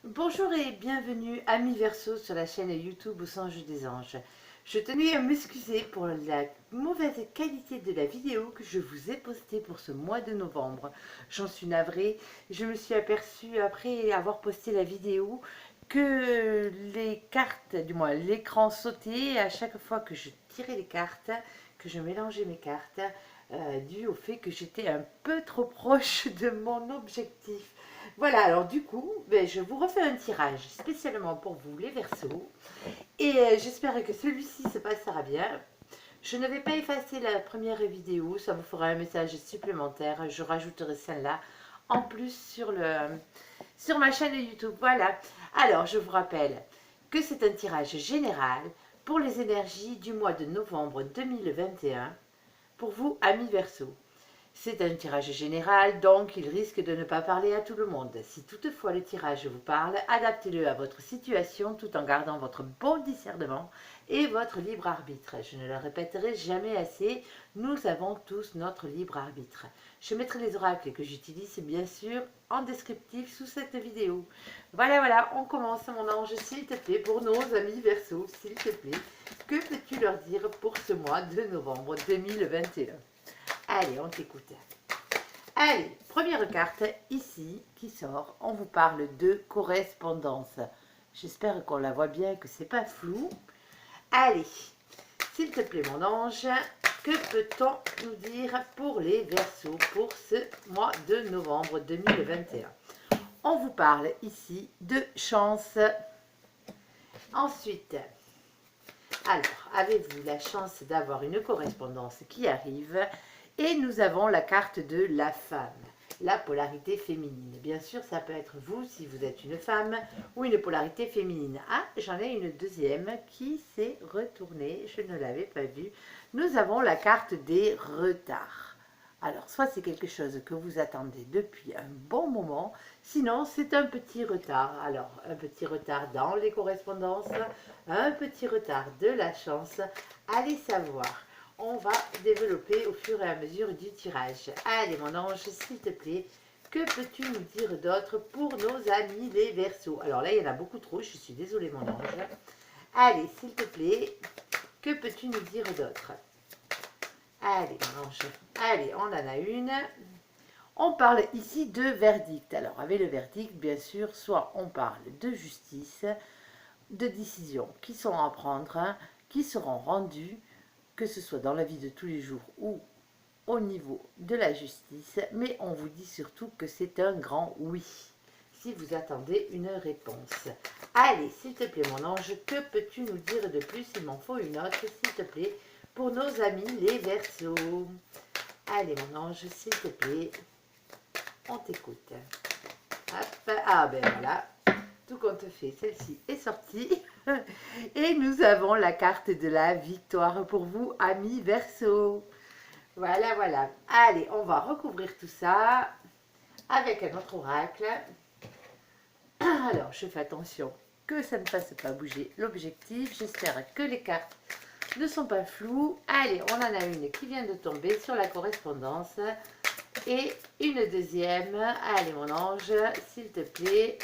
Bonjour et bienvenue amis Verseau sur la chaîne YouTube Au Songe des Anges. Je tenais à m'excuser pour la mauvaise qualité de la vidéo que je vous ai postée pour ce mois de novembre. J'en suis navrée. Je me suis aperçue après avoir posté la vidéo que les cartes, du moins l'écran sautait à chaque fois que je tirais les cartes, que je mélangeais mes cartes, dû au fait que j'étais un peu trop proche de mon objectif. Voilà, alors du coup, je vous refais un tirage spécialement pour vous, les Verseaux. Et j'espère que celui-ci se passera bien. Je ne vais pas effacer la première vidéo, ça vous fera un message supplémentaire. Je rajouterai celle-là en plus sur ma chaîne YouTube. Voilà. Alors, je vous rappelle que c'est un tirage général pour les énergies du mois de novembre 2021 pour vous, amis Verseaux. C'est un tirage général, donc il risque de ne pas parler à tout le monde. Si toutefois le tirage vous parle, adaptez-le à votre situation tout en gardant votre bon discernement et votre libre arbitre. Je ne le répéterai jamais assez, nous avons tous notre libre arbitre. Je mettrai les oracles que j'utilise bien sûr en descriptif sous cette vidéo. Voilà, on commence mon ange, s'il te plaît, pour nos amis Verseaux, s'il te plaît. Que peux-tu leur dire pour ce mois de novembre 2021 ? Allez, on t'écoute. Allez, première carte ici qui sort. On vous parle de correspondance. J'espère qu'on la voit bien, que c'est pas flou. Allez, s'il te plaît mon ange, que peut-on nous dire pour les Verseaux pour ce mois de novembre 2021? On vous parle ici de chance. Ensuite, alors, avez-vous la chance d'avoir une correspondance qui arrive? Et nous avons la carte de la femme, la polarité féminine. Bien sûr, ça peut être vous si vous êtes une femme ou une polarité féminine. Ah, j'en ai une deuxième qui s'est retournée, je ne l'avais pas vue. Nous avons la carte des retards. Alors, soit c'est quelque chose que vous attendez depuis un bon moment, sinon c'est un petit retard. Alors, un petit retard dans les correspondances, un petit retard de la chance, allez savoir. On va développer au fur et à mesure du tirage. Allez mon ange, s'il te plaît, que peux-tu nous dire d'autre pour nos amis les Verseaux? Alors là, il y en a beaucoup trop, je suis désolée mon ange. Allez, s'il te plaît, que peux-tu nous dire d'autre? Allez mon ange, allez, on en a une. On parle ici de verdict. Alors avec le verdict, bien sûr, soit on parle de justice, de décisions qui sont à prendre, qui seront rendues, que ce soit dans la vie de tous les jours ou au niveau de la justice, mais on vous dit surtout que c'est un grand oui, si vous attendez une réponse. Allez, s'il te plaît mon ange, que peux-tu nous dire de plus? Il m'en faut une autre, s'il te plaît, pour nos amis les Verseaux. Allez mon ange, s'il te plaît, on t'écoute. Hop, ah ben voilà, tout compte fait, celle-ci est sortie. Et nous avons la carte de la victoire pour vous, amis Verseaux. Voilà. Allez, on va recouvrir tout ça avec un autre oracle. Alors, je fais attention que ça ne fasse pas bouger l'objectif. J'espère que les cartes ne sont pas floues. Allez, on en a une qui vient de tomber sur la correspondance. Et une deuxième. Allez, mon ange, s'il te plaît.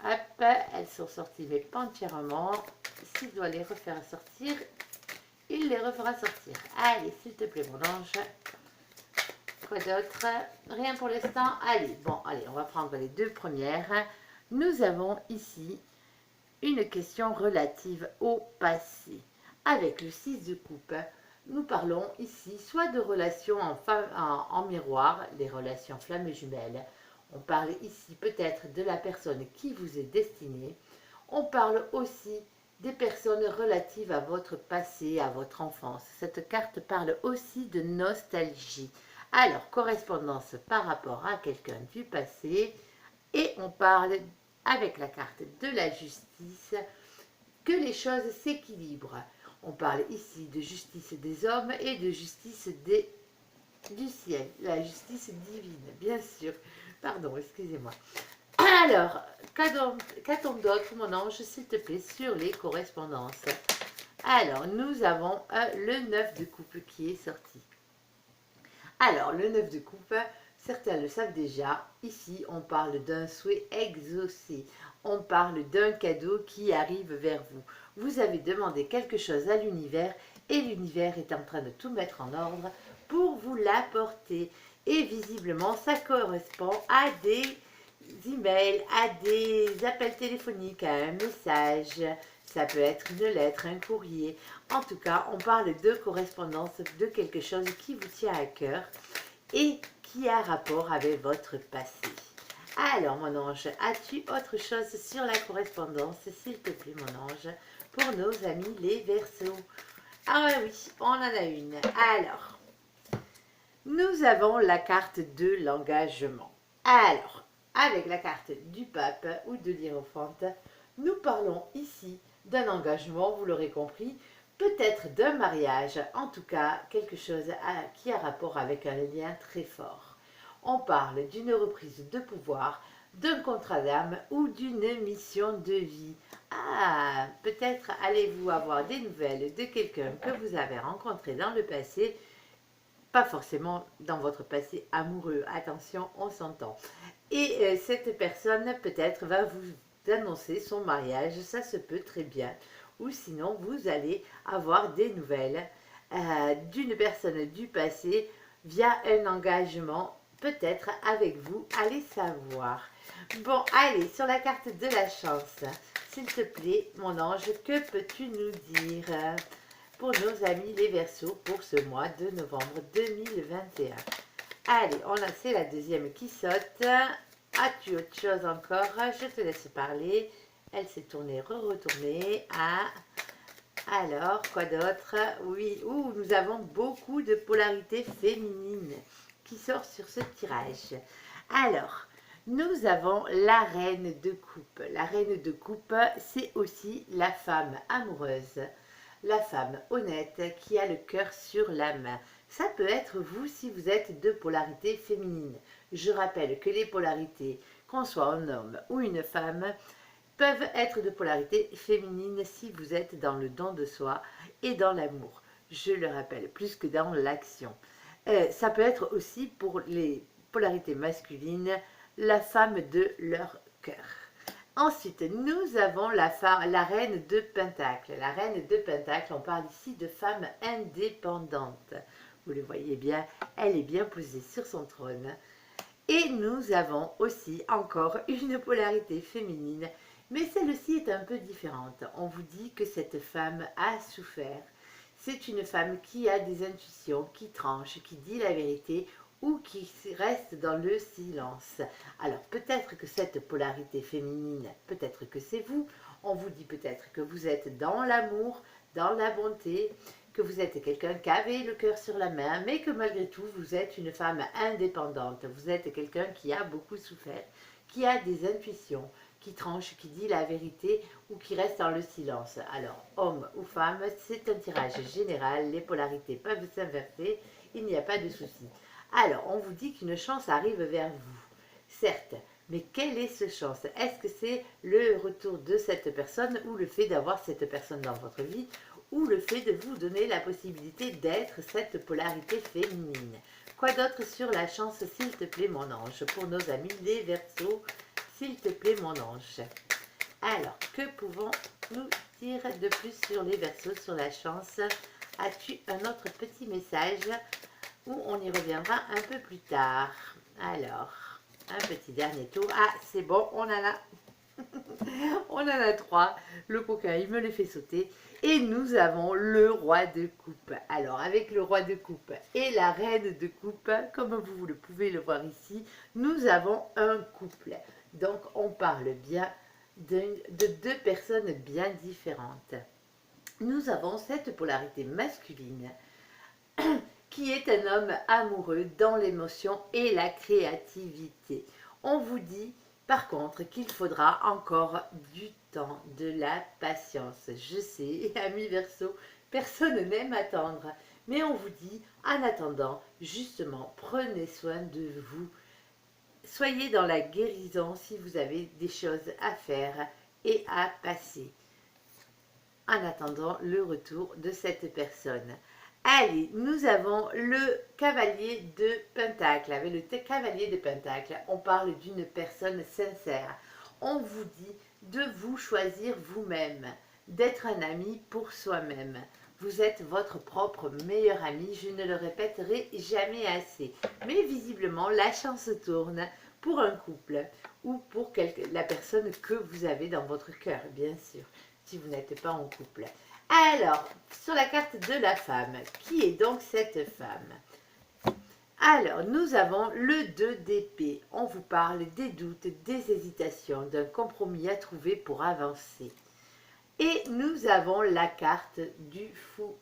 Hop, elles sont sorties, mais pas entièrement. S'il doit les refaire sortir, il les refera sortir. Allez, s'il te plaît, mon ange. Quoi d'autre? Rien pour l'instant. Allez, on va prendre les deux premières. Nous avons ici une question relative au passé. Avec le 6 de coupe, nous parlons ici soit de relations en miroir, les relations flammes jumelles. On parle ici peut-être de la personne qui vous est destinée. On parle aussi des personnes relatives à votre passé, à votre enfance. Cette carte parle aussi de nostalgie. Alors, correspondance par rapport à quelqu'un du passé. Et on parle avec la carte de la justice que les choses s'équilibrent. On parle ici de justice des hommes et de justice du ciel, la justice divine, bien sûr. Pardon, excusez-moi. Alors, qu'a-t-on d'autre, mon ange, s'il te plaît, sur les correspondances? Alors, nous avons le 9 de coupe qui est sorti. Alors, le 9 de coupe, Certains le savent déjà, ici on parle d'un souhait exaucé, on parle d'un cadeau qui arrive vers vous. Vous avez demandé quelque chose à l'univers et l'univers est en train de tout mettre en ordre pour vous l'apporter. Et visiblement ça correspond à des emails, à des appels téléphoniques, à un message. Ça peut être une lettre, un courrier. En tout cas, on parle de correspondance, de quelque chose qui vous tient à cœur et qui a rapport avec votre passé. Alors, mon ange, as-tu autre chose sur la correspondance, s'il te plaît, mon ange, pour nos amis les Verseaux? Ah oui, on en a une. Alors, nous avons la carte de l'engagement. Alors, avec la carte du pape ou de l'Hiérophante, nous parlons ici d'un engagement, vous l'aurez compris, peut-être d'un mariage, en tout cas quelque chose qui a rapport avec un lien très fort. On parle d'une reprise de pouvoir, d'un contrat d'âme ou d'une mission de vie. Ah, peut-être allez-vous avoir des nouvelles de quelqu'un que vous avez rencontré dans le passé, pas forcément dans votre passé amoureux, attention, on s'entend. Et cette personne peut-être va vous annoncer son mariage, ça se peut très bien. Ou sinon, vous allez avoir des nouvelles d'une personne du passé via un engagement, peut-être avec vous, allez savoir. Bon, allez, sur la carte de la chance, s'il te plaît, mon ange, que peux-tu nous dire pour nos amis les Verseaux pour ce mois de novembre 2021? Allez, c'est la deuxième qui saute. As-tu autre chose encore? Je te laisse parler. Elle s'est tournée, retournée. Ah, alors, quoi d'autre? Oui, nous avons beaucoup de polarité féminine qui sort sur ce tirage. Alors, nous avons la reine de coupe. La reine de coupe, c'est aussi la femme amoureuse, la femme honnête qui a le cœur sur la main. Ça peut être vous si vous êtes de polarité féminine. Je rappelle que les polarités, qu'on soit un homme ou une femme, peuvent être de polarité féminine si vous êtes dans le don de soi et dans l'amour. Je le rappelle, plus que dans l'action. Ça peut être aussi pour les polarités masculines, la femme de leur cœur. Ensuite, nous avons la reine de Pentacle. La reine de Pentacle, on parle ici de femme indépendante. Vous le voyez bien, elle est bien posée sur son trône. Et nous avons aussi encore une polarité féminine, mais celle-ci est un peu différente. On vous dit que cette femme a souffert. C'est une femme qui a des intuitions, qui tranche, qui dit la vérité ou qui reste dans le silence. Alors peut-être que cette polarité féminine, peut-être que c'est vous. On vous dit peut-être que vous êtes dans l'amour, dans la bonté, que vous êtes quelqu'un qui avait le cœur sur la main, mais que malgré tout, vous êtes une femme indépendante. Vous êtes quelqu'un qui a beaucoup souffert, qui a des intuitions, qui tranche, qui dit la vérité ou qui reste dans le silence. Alors, homme ou femme, c'est un tirage général, les polarités peuvent s'inverser, il n'y a pas de souci. Alors, on vous dit qu'une chance arrive vers vous, certes, mais quelle est cette chance? Est-ce que c'est le retour de cette personne ou le fait d'avoir cette personne dans votre vie ou le fait de vous donner la possibilité d'être cette polarité féminine? Quoi d'autre sur la chance, s'il te plaît, mon ange, pour nos amis les Verseaux, s'il te plaît, mon ange? Alors, que pouvons-nous dire de plus sur les Verseaux, sur la chance? As-tu un autre petit message où on y reviendra un peu plus tard? Alors, un petit dernier tour. Ah, c'est bon, on en a on en a 3. Le coquin, il me les fait sauter. Et nous avons le roi de coupe. Alors, avec le roi de coupe et la reine de coupe, comme vous le pouvez le voir ici, nous avons un couple. Donc, on parle bien de deux personnes bien différentes. Nous avons cette polarité masculine qui est un homme amoureux dans l'émotion et la créativité. On vous dit par contre qu'il faudra encore du temps, de la patience. Je sais, amis Verseaux, personne n'aime attendre. Mais on vous dit, en attendant, justement, prenez soin de vous. Soyez dans la guérison si vous avez des choses à faire et à passer. En attendant le retour de cette personne. Allez, nous avons le cavalier de Pentacle. Avec le cavalier de Pentacle, on parle d'une personne sincère. On vous dit de vous choisir vous-même, d'être un ami pour soi-même. Vous êtes votre propre meilleur ami, je ne le répéterai jamais assez. Mais visiblement, la chance tourne pour un couple ou pour la personne que vous avez dans votre cœur, bien sûr, si vous n'êtes pas en couple. Alors, sur la carte de la femme, qui est donc cette femme? Alors, nous avons le 2 d'épée. On vous parle des doutes, des hésitations, d'un compromis à trouver pour avancer. Et nous avons la carte du fou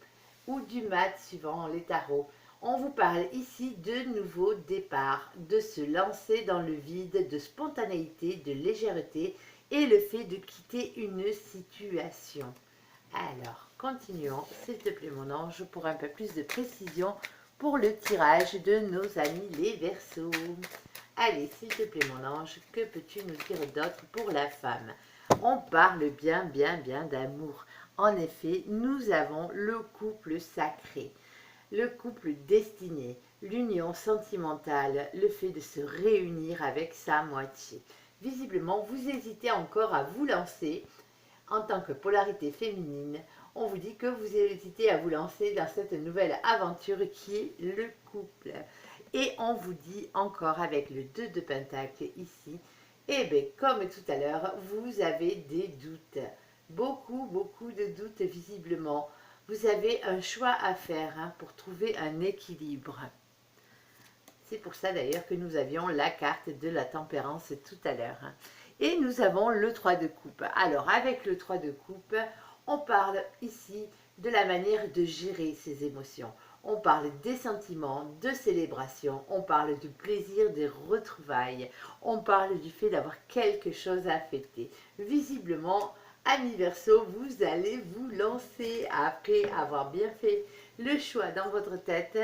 ou du mat suivant les tarots. On vous parle ici de nouveaux départs, de se lancer dans le vide, de spontanéité, de légèreté et le fait de quitter une situation. Alors, continuons, s'il te plaît mon ange, pour un peu plus de précision pour le tirage de nos amis les Verseaux. Allez, s'il te plaît mon ange, que peux-tu nous dire d'autre pour la femme? On parle bien d'amour. En effet, nous avons le couple sacré, le couple destiné, l'union sentimentale, le fait de se réunir avec sa moitié. Visiblement, vous hésitez encore à vous lancer. En tant que polarité féminine, on vous dit que vous hésitez à vous lancer dans cette nouvelle aventure qui est le couple. Et on vous dit encore avec le 2 de Pentacle ici, et bien comme tout à l'heure, vous avez des doutes. Beaucoup de doutes visiblement. Vous avez un choix à faire pour trouver un équilibre. C'est pour ça d'ailleurs que nous avions la carte de la tempérance tout à l'heure. Et nous avons le 3 de coupe. Alors avec le 3 de coupe, on parle ici de la manière de gérer ses émotions. On parle des sentiments, de célébration, on parle du plaisir des retrouvailles, on parle du fait d'avoir quelque chose à fêter. Visiblement, amis Verseau, vous allez vous lancer après avoir bien fait le choix dans votre tête,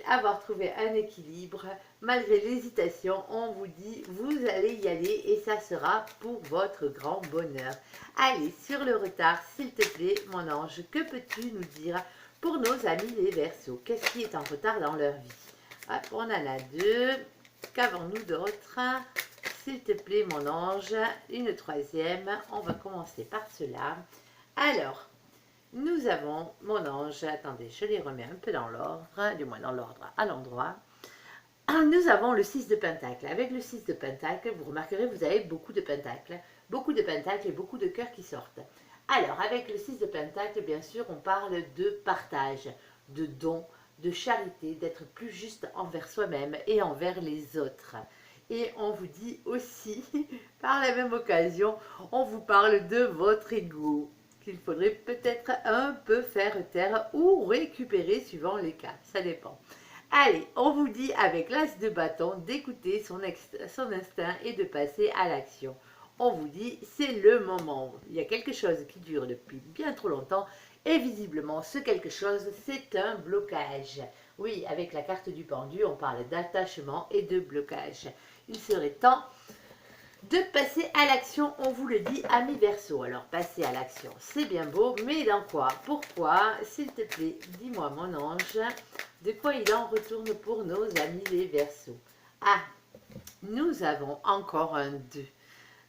avoir trouvé un équilibre. Malgré l'hésitation, on vous dit vous allez y aller et ça sera pour votre grand bonheur. Allez, sur le retard, s'il te plaît, mon ange, que peux-tu nous dire pour nos amis les Verseaux? Qu'est-ce qui est en retard dans leur vie? Hop, on en a deux. Qu'avons-nous d'autre? S'il te plaît, mon ange, une troisième. On va commencer par cela. Alors, nous avons, mon ange, attendez, je les remets un peu dans l'ordre, du moins dans l'ordre à l'endroit. Nous avons le 6 de Pentacle. Avec le 6 de Pentacle, vous remarquerez, vous avez beaucoup de Pentacles et beaucoup de cœurs qui sortent. Alors, avec le 6 de Pentacle, bien sûr, on parle de partage, de don, de charité, d'être plus juste envers soi-même et envers les autres. Et on vous dit aussi, par la même occasion, on vous parle de votre ego, qu'il faudrait peut-être un peu faire taire ou récupérer suivant les cas, ça dépend. Allez, on vous dit avec l'as de bâton d'écouter son instinct et de passer à l'action. On vous dit c'est le moment. Il y a quelque chose qui dure depuis bien trop longtemps et visiblement ce quelque chose c'est un blocage. Oui, avec la carte du pendu, on parle d'attachement et de blocage. Il serait temps de passer à l'action, on vous le dit, amis Verseau. Alors, passer à l'action, c'est bien beau, mais dans quoi? Pourquoi? S'il te plaît, dis-moi, mon ange, de quoi il en retourne pour nos amis les Verseaux? Ah, nous avons encore un 2.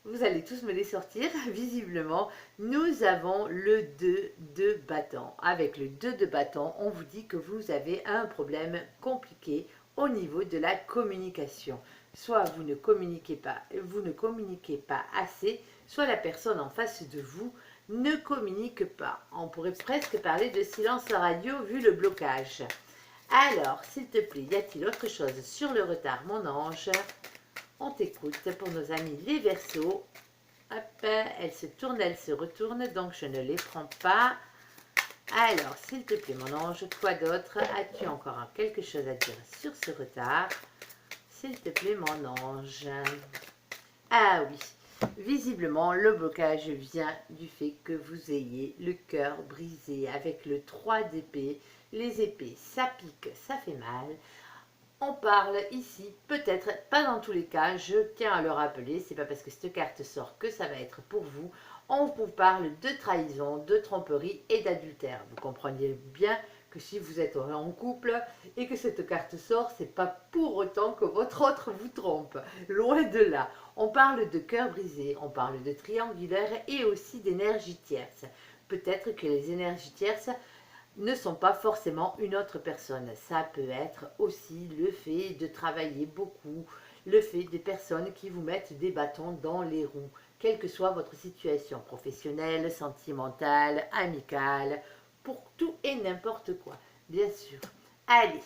Vous allez tous me les sortir, visiblement. Nous avons le 2 de bâton. Avec le 2 de bâton, on vous dit que vous avez un problème compliqué au niveau de la communication. Soit vous ne communiquez pas assez, soit la personne en face de vous ne communique pas. On pourrait presque parler de silence radio vu le blocage. Alors, s'il te plaît, y a-t-il autre chose sur le retard, mon ange? On t'écoute pour nos amis les Verseaux. Hop, elles se tournent, elles se retournent, donc je ne les prends pas. Alors, s'il te plaît, mon ange, quoi d'autre? As-tu encore quelque chose à dire sur ce retard? S'il te plaît, mon ange. Ah oui, visiblement, le blocage vient du fait que vous ayez le cœur brisé avec le 3 d'épée. Les épées, ça pique, ça fait mal. On parle ici, peut-être, pas dans tous les cas, je tiens à le rappeler, c'est pas parce que cette carte sort que ça va être pour vous. On vous parle de trahison, de tromperie et d'adultère. Vous compreniez bien que si vous êtes en couple et que cette carte sort, c'est pas pour autant que votre autre vous trompe. Loin de là. On parle de cœur brisé, on parle de triangulaire et aussi d'énergie tierce. Peut-être que les énergies tierces ne sont pas forcément une autre personne. Ça peut être aussi le fait de travailler beaucoup, le fait des personnes qui vous mettent des bâtons dans les roues, quelle que soit votre situation professionnelle, sentimentale, amicale, pour tout et n'importe quoi, bien sûr. Allez,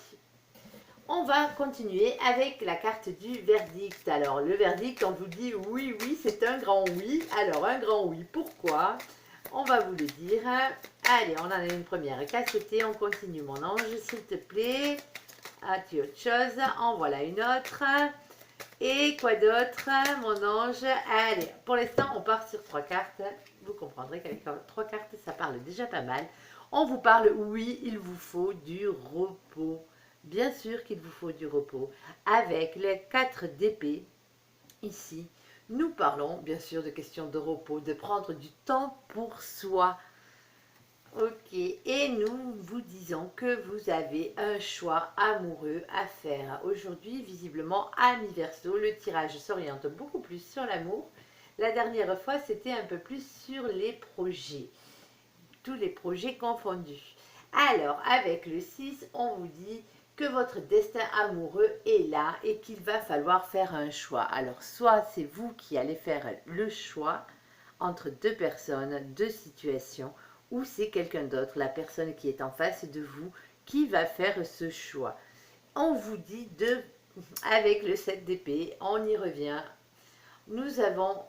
on va continuer avec la carte du verdict. Alors, le verdict, on vous dit oui, oui, c'est un grand oui. Alors, un grand oui, pourquoi? On va vous le dire. Allez, on en a une première cassetée. On continue, mon ange, s'il te plaît. As-tu autre chose? En voilà une autre. Et quoi d'autre, mon ange? Allez, pour l'instant, on part sur 3 cartes. Vous comprendrez qu'avec 3 cartes, ça parle déjà pas mal. On vous parle, oui, il vous faut du repos. Bien sûr qu'il vous faut du repos. Avec les 4 d'épée, ici, nous parlons bien sûr de questions de repos, de prendre du temps pour soi. Ok, et nous vous disons que vous avez un choix amoureux à faire. Aujourd'hui, visiblement, ami Verseau, le tirage s'oriente beaucoup plus sur l'amour. La dernière fois, c'était un peu plus sur les projets. Tous les projets confondus. Alors, avec le 6, on vous dit que votre destin amoureux est là et qu'il va falloir faire un choix. Alors, soit c'est vous qui allez faire le choix entre 2 personnes, 2 situations, ou c'est quelqu'un d'autre, la personne qui est en face de vous, qui va faire ce choix. On vous dit avec le 7 d'épée, on y revient. Nous avons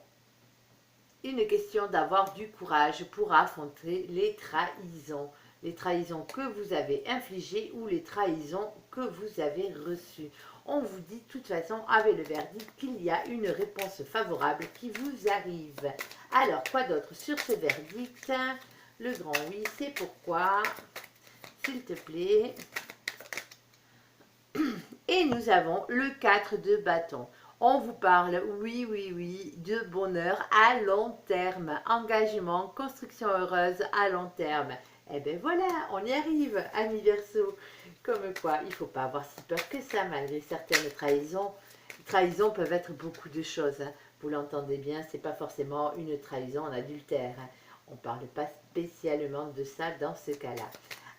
une question d'avoir du courage pour affronter les trahisons que vous avez infligées ou les trahisons que vous avez reçues. On vous dit de toute façon avec le verdict qu'il y a une réponse favorable qui vous arrive. Alors quoi d'autre sur ce verdict? Le grand oui, c'est pourquoi, s'il te plaît. Et nous avons le 4 de bâton. On vous parle, oui, oui, oui, de bonheur à long terme, engagement, construction heureuse à long terme. Eh bien voilà, on y arrive, ami Verseau. Comme quoi, il ne faut pas avoir si peur que ça, malgré certaines trahisons. Les trahisons peuvent être beaucoup de choses. Hein. Vous l'entendez bien, ce n'est pas forcément une trahison en adultère. Hein. On ne parle pas spécialement de ça dans ce cas-là.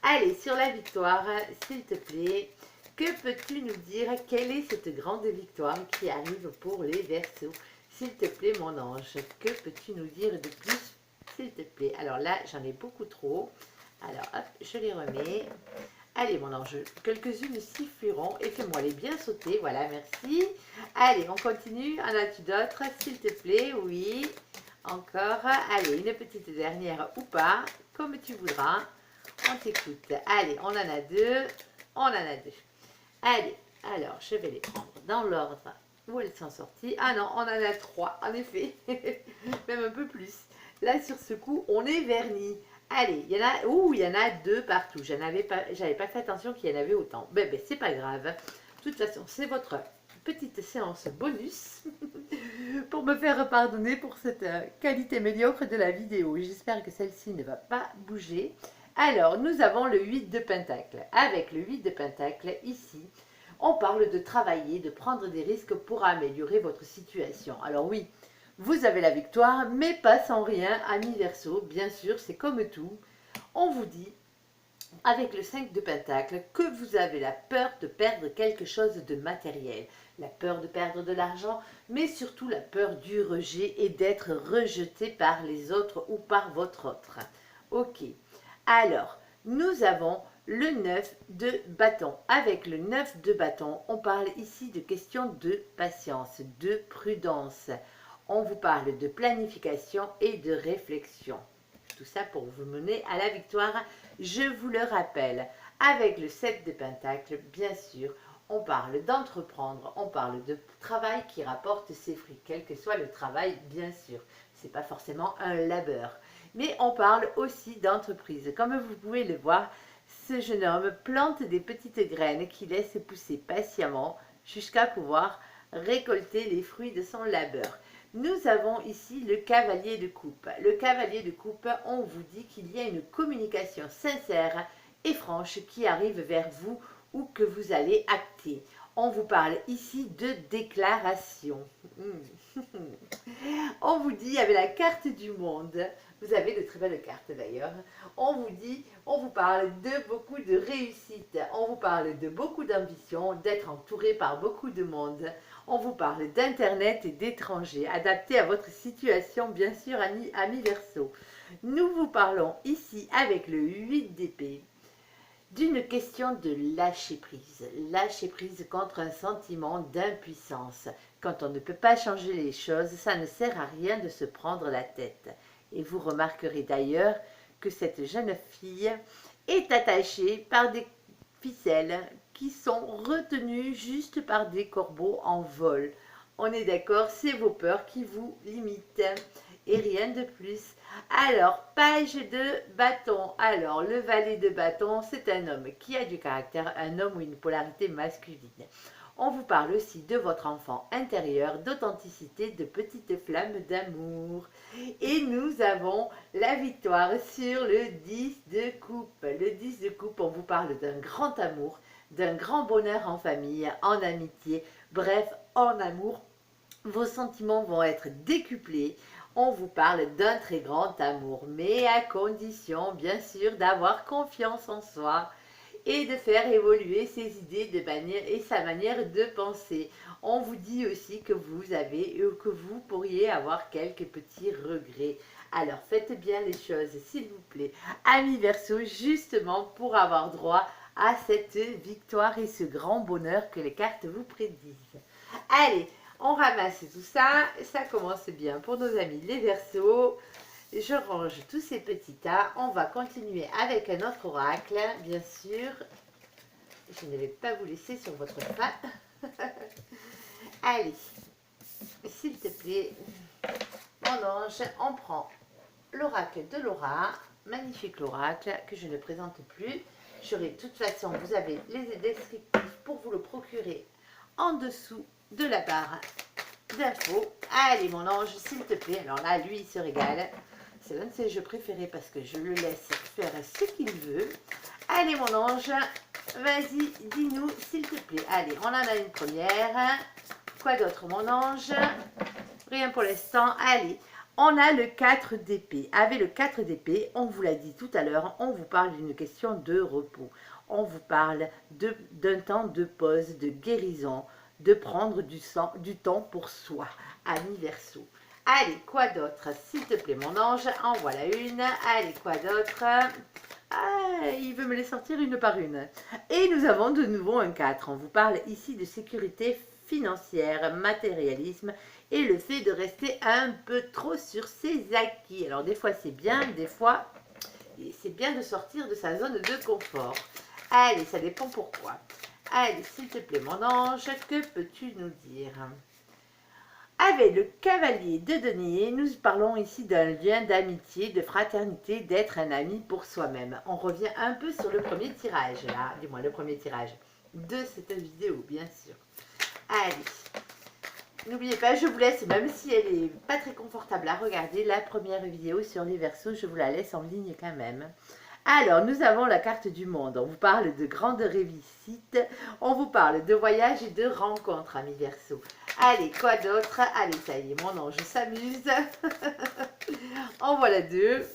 Allez, sur la victoire, s'il te plaît. Que peux-tu nous dire? Quelle est cette grande victoire qui arrive pour les Verseaux? S'il te plaît, mon ange, que peux-tu nous dire de plus? S'il te plaît. Alors là, j'en ai beaucoup trop. Alors, hop, je les remets. Allez, mon ange, quelques-unes siffleront et fais-moi les bien sauter. Voilà, merci. Allez, on continue. En as-tu d'autres? S'il te plaît, oui. Encore. Allez, une petite dernière ou pas, comme tu voudras. On t'écoute. Allez, on en a 2. On en a 2. Allez, alors je vais les prendre dans l'ordre où elles sont sorties. Ah non, on en a 3, en effet, même un peu plus. Là, sur ce coup, on est verni. Allez, il y en a 2 partout. J'avais pas fait attention qu'il y en avait autant. Ben, c'est pas grave. De toute façon, c'est votre petite séance bonus pour me faire pardonner pour cette qualité médiocre de la vidéo. J'espère que celle-ci ne va pas bouger. Alors, nous avons le 8 de Pentacle. Avec le 8 de Pentacle, ici, on parle de travailler, de prendre des risques pour améliorer votre situation. Alors oui, vous avez la victoire, mais pas sans rien, ami Verseau. Bien sûr, c'est comme tout. On vous dit, avec le 5 de Pentacle, que vous avez la peur de perdre quelque chose de matériel. La peur de perdre de l'argent, mais surtout la peur du rejet et d'être rejeté par les autres ou par votre autre. Ok. Alors, nous avons le 9 de bâton. Avec le 9 de bâton, on parle ici de questions de patience, de prudence. On vous parle de planification et de réflexion. Tout ça pour vous mener à la victoire, je vous le rappelle. Avec le 7 de Pentacle, bien sûr, on parle d'entreprendre, on parle de travail qui rapporte ses fruits, quel que soit le travail, bien sûr. Ce n'est pas forcément un labeur. Mais on parle aussi d'entreprise. Comme vous pouvez le voir, ce jeune homme plante des petites graines qui laissent pousser patiemment jusqu'à pouvoir récolter les fruits de son labeur. Nous avons ici le cavalier de coupe. Le cavalier de coupe, on vous dit qu'il y a une communication sincère et franche qui arrive vers vous ou que vous allez acter. On vous parle ici de déclaration. On vous dit avec la carte du monde, vous avez de très belles cartes d'ailleurs, on vous parle de beaucoup de réussite, on vous parle de beaucoup d'ambition, d'être entouré par beaucoup de monde, on vous parle d'internet et d'étrangers, adapté à votre situation bien sûr amis Verseau. Nous vous parlons ici avec le 8 d'épée d'une question de lâcher prise contre un sentiment d'impuissance. Quand on ne peut pas changer les choses, ça ne sert à rien de se prendre la tête. Et vous remarquerez d'ailleurs que cette jeune fille est attachée par des ficelles qui sont retenues juste par des corbeaux en vol. On est d'accord, c'est vos peurs qui vous limitent et rien de plus. Alors, page de bâton. Alors, le valet de bâton, c'est un homme qui a du caractère, un homme ou une polarité masculine. On vous parle aussi de votre enfant intérieur, d'authenticité, de petites flammes d'amour. Et nous avons la victoire sur le 10 de coupe. Le 10 de coupe, on vous parle d'un grand amour, d'un grand bonheur en famille, en amitié, bref, en amour. Vos sentiments vont être décuplés. On vous parle d'un très grand amour, mais à condition, bien sûr, d'avoir confiance en soi et de faire évoluer ses idées et sa manière de penser. On vous dit aussi que que vous pourriez avoir quelques petits regrets. Alors faites bien les choses, s'il vous plaît, amis Verseau, justement pour avoir droit à cette victoire et ce grand bonheur que les cartes vous prédisent. Allez, on ramasse tout ça, ça commence bien pour nos amis les Verseaux. Je range tous ces petits tas. On va continuer avec un autre oracle, bien sûr. Je ne vais pas vous laisser sur votre pas. Allez, s'il te plaît, mon ange, on prend l'oracle de Laura. Magnifique l'oracle que je ne présente plus. J'aurai de toute façon, vous avez les descriptifs pour vous le procurer en dessous de la barre d'infos. Allez mon ange, s'il te plaît. Alors là, lui, il se régale. C'est l'un de ses jeux préférés parce que je le laisse faire ce qu'il veut. Allez mon ange, vas-y, dis-nous s'il te plaît. Allez, on en a une première. Quoi d'autre mon ange? Rien pour l'instant. Allez, on a le 4 d'épée. Avec le 4 d'épée, on vous l'a dit tout à l'heure, on vous parle d'une question de repos. On vous parle d'un temps de pause, de guérison, de prendre du temps pour soi, amis Verseau. Allez, quoi d'autre? S'il te plaît, mon ange, en voilà une. Allez, quoi d'autre? Ah, il veut me les sortir une par une. Et nous avons de nouveau un 4. On vous parle ici de sécurité financière, matérialisme et le fait de rester un peu trop sur ses acquis. Alors, des fois, c'est bien, des fois, c'est bien de sortir de sa zone de confort. Allez, ça dépend pourquoi. Allez, s'il te plaît, mon ange, que peux-tu nous dire? Avec le cavalier de denier, nous parlons ici d'un lien d'amitié, de fraternité, d'être un ami pour soi-même. On revient un peu sur le premier tirage, là, du moins le premier tirage de cette vidéo, bien sûr. Allez, n'oubliez pas, je vous laisse, même si elle n'est pas très confortable à regarder, la première vidéo sur les Verseaux, je vous la laisse en ligne quand même. Alors, nous avons la carte du monde. On vous parle de grandes réussites. On vous parle de voyages et de rencontres, amis Verseau. Allez, quoi d'autre? Allez, ça y est, mon ange s'amuse. En voilà deux.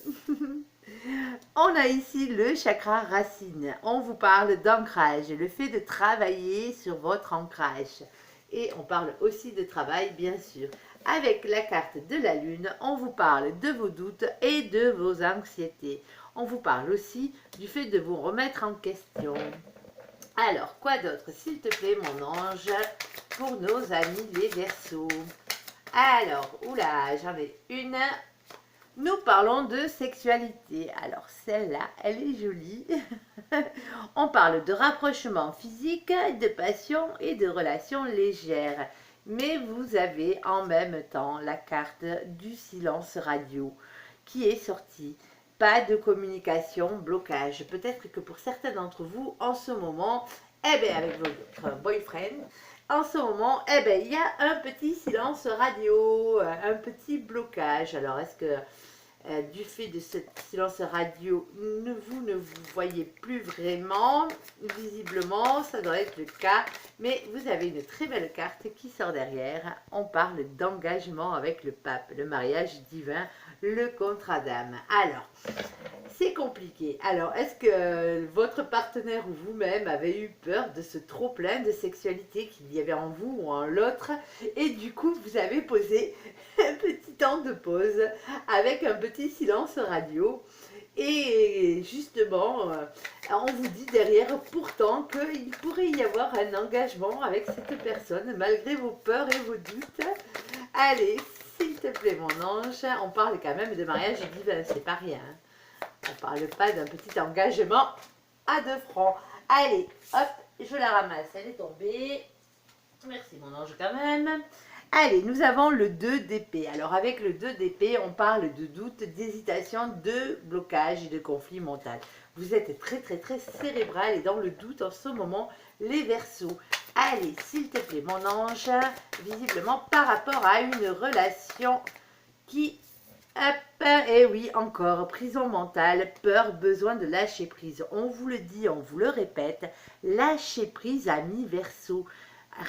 On a ici le chakra racine. On vous parle d'ancrage, le fait de travailler sur votre ancrage. Et on parle aussi de travail, bien sûr. Avec la carte de la lune, on vous parle de vos doutes et de vos anxiétés. On vous parle aussi du fait de vous remettre en question. Alors, quoi d'autre, s'il te plaît, mon ange, pour nos amis les Verseaux? Alors, oula, j'en ai une. Nous parlons de sexualité. Alors, celle-là, elle est jolie. On parle de rapprochement physique, de passion et de relations légères. Mais vous avez en même temps la carte du silence radio qui est sortie. Pas de communication, blocage. Peut-être que pour certains d'entre vous, en ce moment, eh bien, avec votre boyfriend, en ce moment, eh bien, il y a un petit silence radio, un petit blocage. Alors, est-ce que du fait de ce silence radio, vous ne vous voyez plus vraiment. Visiblement, ça doit être le cas. Mais vous avez une très belle carte qui sort derrière. On parle d'engagement avec le pape, le mariage divin, le contrat d'âme. Alors, c'est compliqué. Alors, est-ce que votre partenaire ou vous-même avez eu peur de ce trop-plein de sexualité qu'il y avait en vous ou en l'autre, et du coup, vous avez posé un petit temps de pause avec un petit silence radio, et justement, on vous dit derrière pourtant qu'il pourrait y avoir un engagement avec cette personne, malgré vos peurs et vos doutes. Allez, s'il te plaît mon ange, on parle quand même de mariage divin, c'est pas rien. On parle pas d'un petit engagement à 2 francs. Allez, hop, je la ramasse, elle est tombée. Merci mon ange quand même. Allez, nous avons le 2 d'épée. Alors avec le 2 d'épée, on parle de doute, d'hésitation, de blocage et de conflit mental. Vous êtes très cérébral et dans le doute en ce moment, les Verseaux. Allez, s'il te plaît mon ange, visiblement par rapport à une relation qui... Hop, et oui, encore, prison mentale, peur, besoin de lâcher prise. On vous le dit, on vous le répète, lâchez prise, amis Verseaux.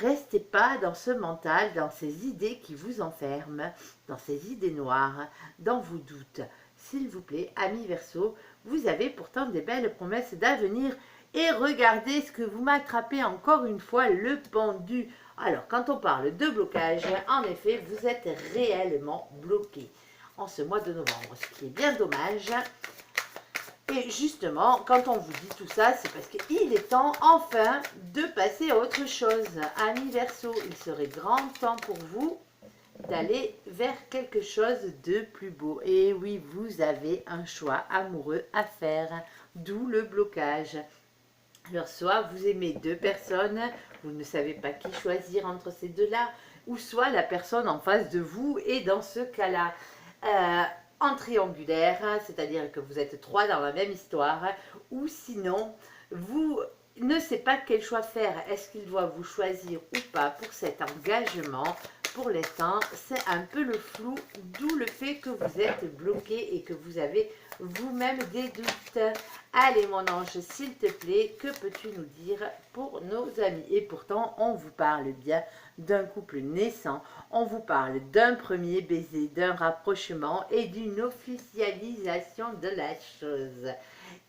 Restez pas dans ce mental, dans ces idées qui vous enferment, dans ces idées noires, dans vos doutes. S'il vous plaît, amis Verseaux, vous avez pourtant des belles promesses d'avenir. Et regardez ce que vous m'attrapez encore une fois, le pendu. Alors, quand on parle de blocage, en effet, vous êtes réellement bloqué en ce mois de novembre, ce qui est bien dommage. Et justement, quand on vous dit tout ça, c'est parce qu'il est temps enfin de passer à autre chose. Amis Verseaux, il serait grand temps pour vous d'aller vers quelque chose de plus beau. Et oui, vous avez un choix amoureux à faire, d'où le blocage. Alors soit vous aimez 2 personnes, vous ne savez pas qui choisir entre ces deux-là, ou soit la personne en face de vous est dans ce cas-là. En triangulaire, c'est-à-dire que vous êtes 3 dans la même histoire, ou sinon, vous ne savez pas quel choix faire. Est-ce qu'il doit vous choisir ou pas pour cet engagement? Pour l'instant, c'est un peu le flou, d'où le fait que vous êtes bloqué et que vous avez vous-même des doutes. Allez mon ange, s'il te plaît, que peux-tu nous dire pour nos amis? Et pourtant, on vous parle bien d'un couple naissant, on vous parle d'un premier baiser, d'un rapprochement et d'une officialisation de la chose.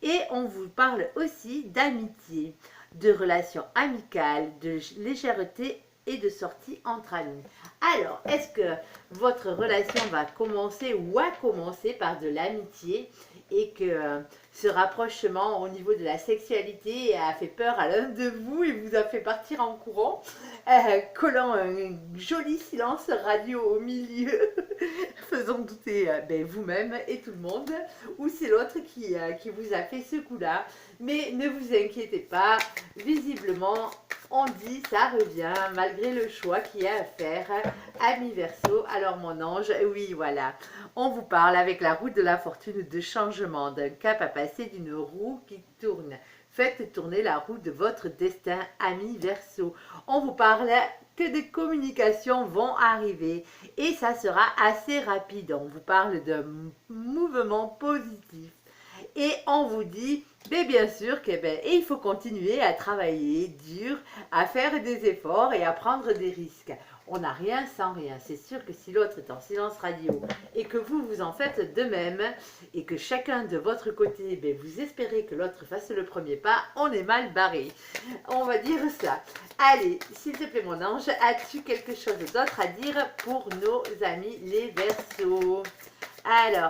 Et on vous parle aussi d'amitié, de relations amicales, de légèreté et de sortie entre amis. Alors, est-ce que votre relation va commencer ou a commencé par de l'amitié et que ce rapprochement au niveau de la sexualité a fait peur à l'un de vous et vous a fait partir en courant, collant un joli silence radio au milieu, faisant douter vous-même et tout le monde, ou c'est l'autre qui vous a fait ce coup-là. Mais ne vous inquiétez pas, visiblement, on dit ça revient malgré le choix qu'il y a à faire. Amis Verseaux, alors mon ange, oui voilà, on vous parle avec la roue de la fortune de changement, d'un cap à passer, d'une roue qui tourne. Faites tourner la roue de votre destin, amis Verseaux. On vous parle que des communications vont arriver et ça sera assez rapide. On vous parle d'un mouvement positif. Et on vous dit, mais bien sûr il faut continuer à travailler dur, à faire des efforts et à prendre des risques. On n'a rien sans rien. C'est sûr que si l'autre est en silence radio et que vous en faites de même et que chacun de votre côté, vous espérez que l'autre fasse le premier pas, on est mal barré. On va dire ça. Allez, s'il te plaît mon ange, as-tu quelque chose d'autre à dire pour nos amis les Verseaux? Alors,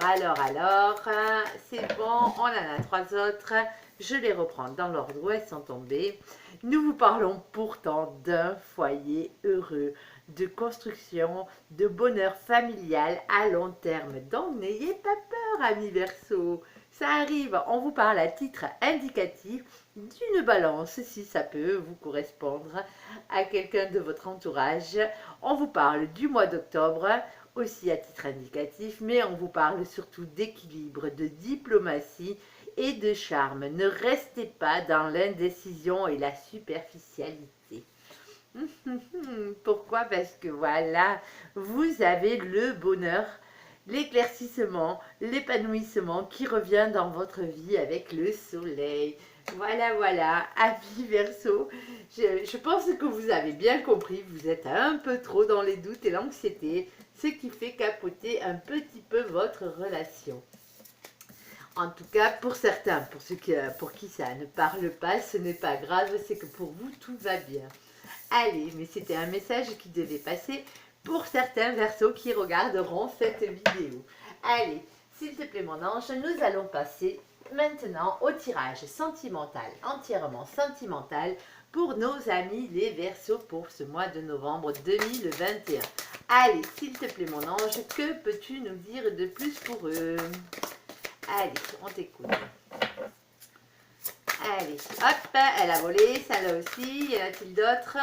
c'est bon, on en a 3 autres. Je les reprends dans l'ordre où elles sont tombées. Nous vous parlons pourtant d'un foyer heureux, de construction, de bonheur familial à long terme. Donc n'ayez pas peur, amis Verseaux. Ça arrive, on vous parle à titre indicatif d'une balance, si ça peut vous correspondre à quelqu'un de votre entourage. On vous parle du mois d'octobre, aussi à titre indicatif, mais on vous parle surtout d'équilibre, de diplomatie et de charme. Ne restez pas dans l'indécision et la superficialité. Pourquoi? Parce que voilà, vous avez le bonheur l'éclaircissement, l'épanouissement qui revient dans votre vie avec le soleil. Voilà, voilà, amis Verseau, je pense que vous avez bien compris, vous êtes un peu trop dans les doutes et l'anxiété, ce qui fait capoter un petit peu votre relation. En tout cas, pour certains, pour qui ça ne parle pas, ce n'est pas grave, c'est que pour vous, tout va bien. Allez, mais c'était un message qui devait passer pour certains Verseaux qui regarderont cette vidéo. Allez, s'il te plaît mon ange, nous allons passer maintenant au tirage sentimental, entièrement sentimental, pour nos amis les Verseaux pour ce mois de novembre 2021. Allez, s'il te plaît mon ange, que peux-tu nous dire de plus pour eux? Allez, on t'écoute. Allez, hop, elle a volé, ça là aussi. Y en a-t-il d'autres?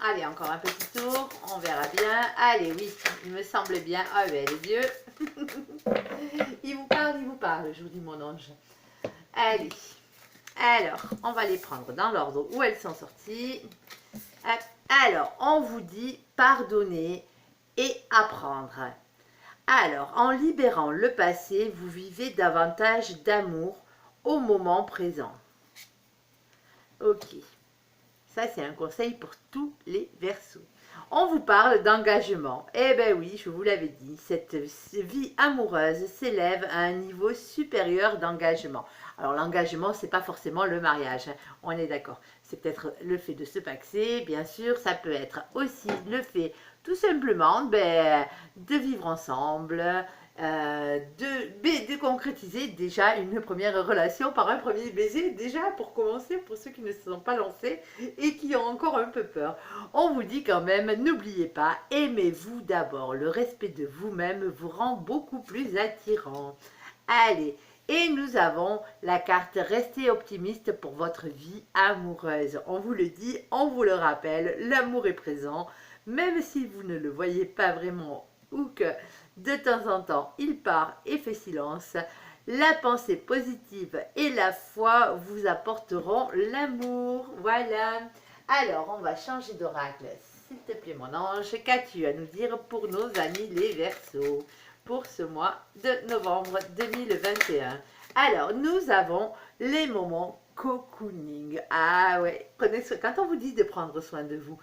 Allez, encore un petit tour, on verra bien. Allez, oui, il me semble bien. Ah ben, les yeux. Il vous parle, je vous dis mon ange. Allez, alors, on va les prendre dans l'ordre où elles sont sorties. Hop. Alors, on vous dit pardonner et apprendre. Alors, en libérant le passé, vous vivez davantage d'amour au moment présent. Ok, ça c'est un conseil pour tous les Verseaux. On vous parle d'engagement. Eh bien oui, je vous l'avais dit, cette vie amoureuse s'élève à un niveau supérieur d'engagement. Alors l'engagement, c'est pas forcément le mariage, hein, on est d'accord. C'est peut-être le fait de se paxer, bien sûr, ça peut être aussi le fait tout simplement de vivre ensemble, de concrétiser déjà une première relation par un premier baiser, déjà pour commencer, pour ceux qui ne se sont pas lancés et qui ont encore un peu peur. On vous dit quand même, n'oubliez pas, aimez-vous d'abord. Le respect de vous-même vous rend beaucoup plus attirant. Allez, et nous avons la carte Restez optimiste pour votre vie amoureuse. On vous le dit, on vous le rappelle, l'amour est présent. Même si vous ne le voyez pas vraiment ou que de temps en temps il part et fait silence, la pensée positive et la foi vous apporteront l'amour. Voilà. Alors, on va changer d'oracle. S'il te plaît, mon ange, qu'as-tu à nous dire pour nos amis les Verseaux pour ce mois de novembre 2021? Alors, nous avons les moments cocooning. Ah ouais, prenez soin. Quand on vous dit de prendre soin de vous,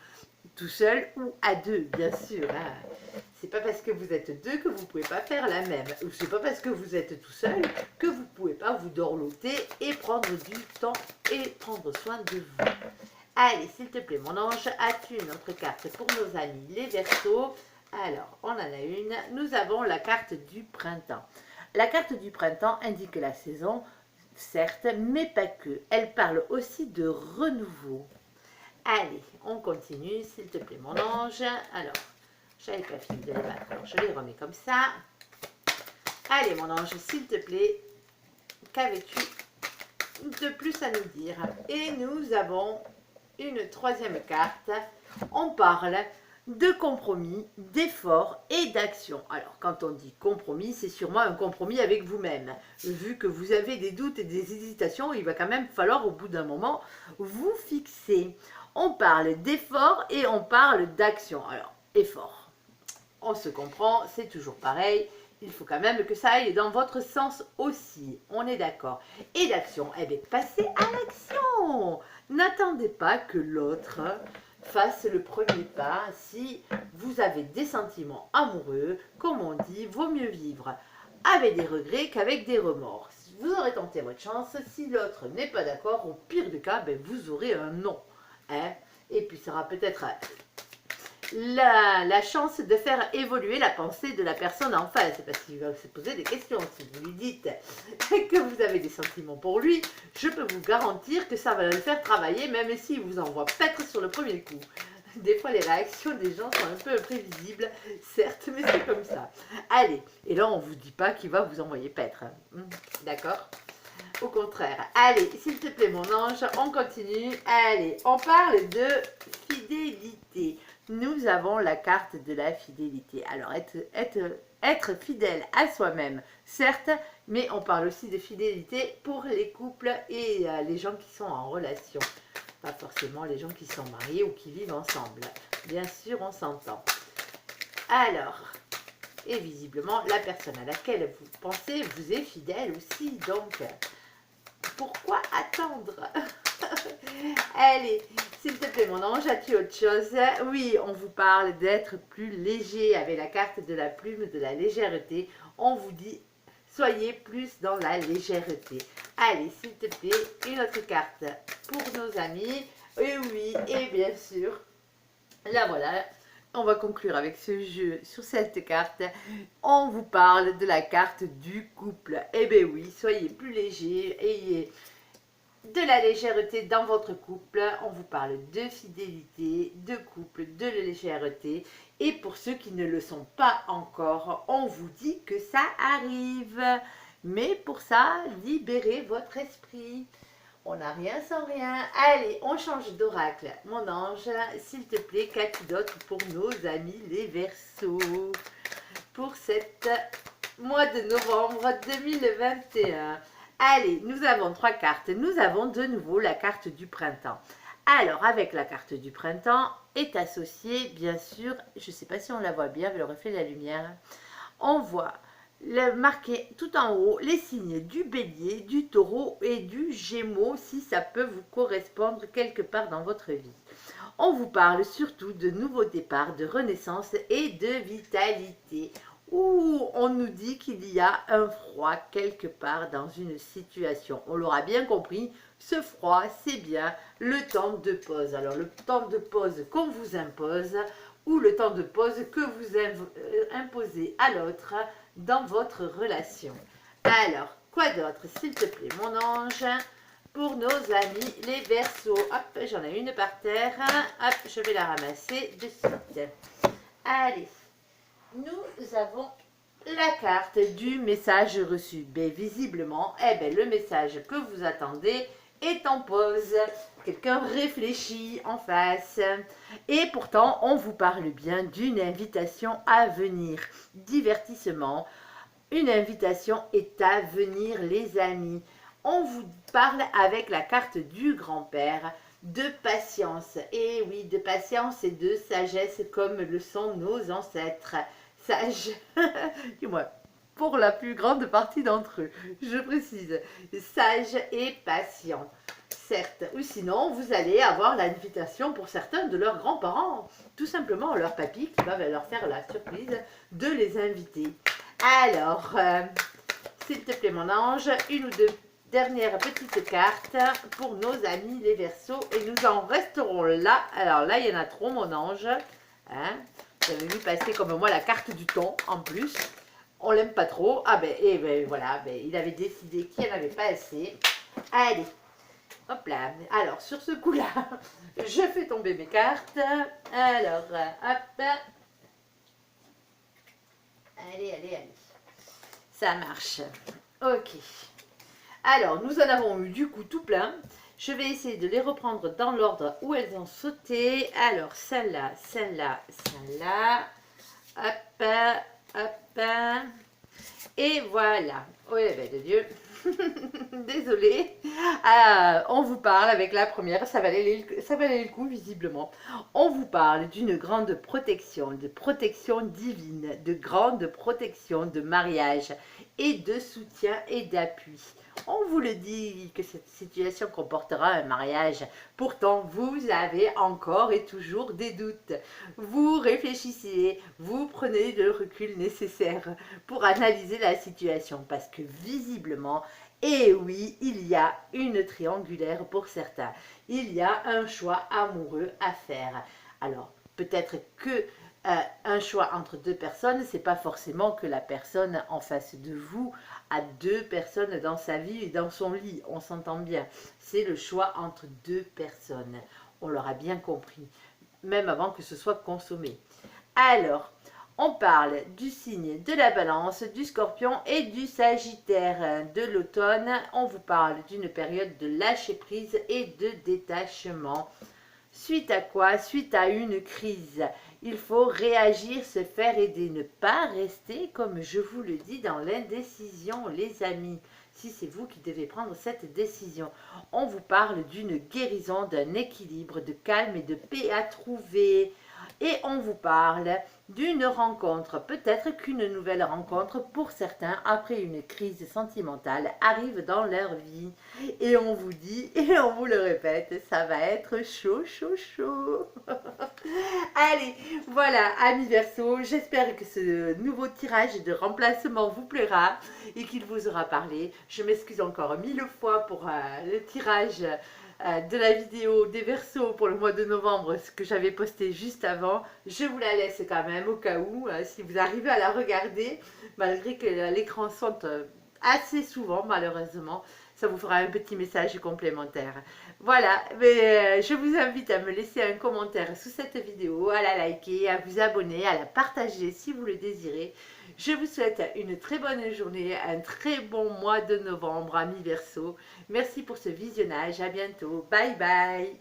tout seul ou à deux, bien sûr. Hein. C'est pas parce que vous êtes deux que vous pouvez pas faire la même. Ou c'est pas parce que vous êtes tout seul que vous pouvez pas vous dorloter et prendre du temps et prendre soin de vous. Allez, s'il te plaît, mon ange, as-tu une autre carte pour nos amis les Verseaux? Alors, on en a une. Nous avons la carte du printemps. La carte du printemps indique la saison, certes, mais pas que. Elle parle aussi de renouveau. Allez, on continue, s'il te plaît, mon ange. Alors, j'avais pas fini de les battre, alors je les remets comme ça. Allez, mon ange, s'il te plaît, qu'avais-tu de plus à nous dire? Et nous avons une troisième carte. On parle de compromis, d'effort et d'action. Alors, quand on dit compromis, c'est sûrement un compromis avec vous-même. Vu que vous avez des doutes et des hésitations, il va quand même falloir au bout d'un moment vous fixer. On parle d'effort et on parle d'action. Alors, effort, on se comprend, c'est toujours pareil. Il faut quand même que ça aille dans votre sens aussi. On est d'accord. Et d'action, eh bien, passez à l'action. N'attendez pas que l'autre fasse le premier pas. Si vous avez des sentiments amoureux, comme on dit, vaut mieux vivre avec des regrets qu'avec des remords. Vous aurez tenté votre chance. Si l'autre n'est pas d'accord, au pire des cas, vous aurez un non. Hein? Et puis ça aura peut-être la chance de faire évoluer la pensée de la personne en face, parce qu'il va se poser des questions. Si vous lui dites que vous avez des sentiments pour lui, je peux vous garantir que ça va le faire travailler, même s'il vous envoie paître sur le premier coup. Des fois, les réactions des gens sont un peu imprévisibles, certes, mais c'est comme ça. Allez, et là, on ne vous dit pas qu'il va vous envoyer paître. D'accord? Au contraire. Allez, s'il te plaît, mon ange, on continue. Allez, on parle de fidélité. Nous avons la carte de la fidélité. Alors, être fidèle à soi-même, certes, mais on parle aussi de fidélité pour les couples et les gens qui sont en relation. Pas forcément les gens qui sont mariés ou qui vivent ensemble. Bien sûr, on s'entend. Alors, et visiblement, la personne à laquelle vous pensez vous est fidèle aussi. Donc, pourquoi attendre? Allez, s'il te plaît, mon ange, as-tu autre chose? Oui, on vous parle d'être plus léger avec la carte de la plume, de la légèreté. On vous dit, soyez plus dans la légèreté. Allez, s'il te plaît, une autre carte pour nos amis. Et oui, et bien sûr, là voilà. On va conclure avec ce jeu sur cette carte. On vous parle de la carte du couple. Eh bien oui, soyez plus léger, ayez de la légèreté dans votre couple. On vous parle de fidélité, de couple, de légèreté. Et pour ceux qui ne le sont pas encore, on vous dit que ça arrive. Mais pour ça, libérez votre esprit. On n'a rien sans rien. Allez, on change d'oracle. Mon ange, s'il te plaît, qu'as-tu d'autre pour nos amis les Verseaux pour cette mois de novembre 2021? Allez, nous avons 3 cartes. Nous avons de nouveau la carte du printemps. Alors, avec la carte du printemps est associée, bien sûr, je ne sais pas si on la voit bien avec le reflet de la lumière, on voit marqué tout en haut les signes du bélier, du taureau et du gémeaux si ça peut vous correspondre quelque part dans votre vie. On vous parle surtout de nouveaux départs, de renaissance et de vitalité. Ou on nous dit qu'il y a un froid quelque part dans une situation. On l'aura bien compris, ce froid, c'est bien le temps de pause. Alors le temps de pause qu'on vous impose ou le temps de pause que vous imposez à l'autre dans votre relation. Alors, quoi d'autre, s'il te plaît, mon ange, pour nos amis les Verseaux? Hop, j'en ai une par terre. Hop, je vais la ramasser de suite. Allez, nous avons la carte du message reçu. Ben, visiblement, le message que vous attendez est en pause. Quelqu'un réfléchit en face. Et pourtant, on vous parle bien d'une invitation à venir. Divertissement. Une invitation est à venir, les amis. On vous parle avec la carte du grand-père de patience. Et oui, de patience et de sagesse comme le sont nos ancêtres. Sages, dis-moi, pour la plus grande partie d'entre eux, je précise, sages et patients. Certes, ou sinon vous allez avoir l'invitation pour certains de leurs grands-parents, tout simplement leur papy qui va leur faire la surprise de les inviter. Alors, s'il te plaît mon ange, une ou deux dernières petites cartes pour nos amis les Verseaux et nous en resterons là. Alors là, il y en a trop mon ange. Hein? Vous avez vu passer comme moi la carte du temps en plus. On l'aime pas trop. Ah ben, et ben voilà, ben, il avait décidé qu'il n'y en avait pas assez. Allez. Hop là, alors sur ce coup-là, je fais tomber mes cartes. Alors, hop. Allez, allez, allez. Ça marche. Ok. Alors, nous en avons eu du coup tout plein. Je vais essayer de les reprendre dans l'ordre où elles ont sauté. Alors, celle-là, celle-là, celle-là. Hop, hop. Et voilà. Oui, ben de Dieu. Désolée. On vous parle avec la première, ça valait le coup visiblement. On vous parle d'une grande protection, de protection divine, de grande protection, de mariage et de soutien et d'appui. On vous le dit que cette situation comportera un mariage. Pourtant, vous avez encore et toujours des doutes. Vous réfléchissez, vous prenez le recul nécessaire pour analyser la situation parce que visiblement, et oui, il y a une triangulaire pour certains. Il y a un choix amoureux à faire. Alors, peut-être que un choix entre deux personnes, c'est pas forcément que la personne en face de vous a deux personnes dans sa vie et dans son lit. On s'entend bien. C'est le choix entre deux personnes. On l'aura bien compris, même avant que ce soit consommé. Alors, on parle du signe de la Balance, du Scorpion et du Sagittaire de l'automne. On vous parle d'une période de lâcher prise et de détachement. Suite à quoi? Suite à une crise. Il faut réagir, se faire aider, ne pas rester, comme je vous le dis, dans l'indécision, les amis. Si c'est vous qui devez prendre cette décision, on vous parle d'une guérison, d'un équilibre, de calme et de paix à trouver. et on vous parle d'une rencontre, peut-être qu'une nouvelle rencontre pour certains après une crise sentimentale arrive dans leur vie. Et on vous dit, et on vous le répète, ça va être chaud, chaud, chaud. Allez, voilà, amis Verseau, j'espère que ce nouveau tirage de remplacement vous plaira et qu'il vous aura parlé. Je m'excuse encore 1000 fois pour le tirage de la vidéo des Verseaux pour le mois de novembre, ce que j'avais posté juste avant. Je vous la laisse quand même au cas où, si vous arrivez à la regarder, malgré que l'écran sonne assez souvent malheureusement. Ça vous fera un petit message complémentaire. Voilà, mais je vous invite à me laisser un commentaire sous cette vidéo, à la liker, à vous abonner, à la partager si vous le désirez. Je vous souhaite une très bonne journée, un très bon mois de novembre, amis Verseau. Merci pour ce visionnage, à bientôt, bye bye.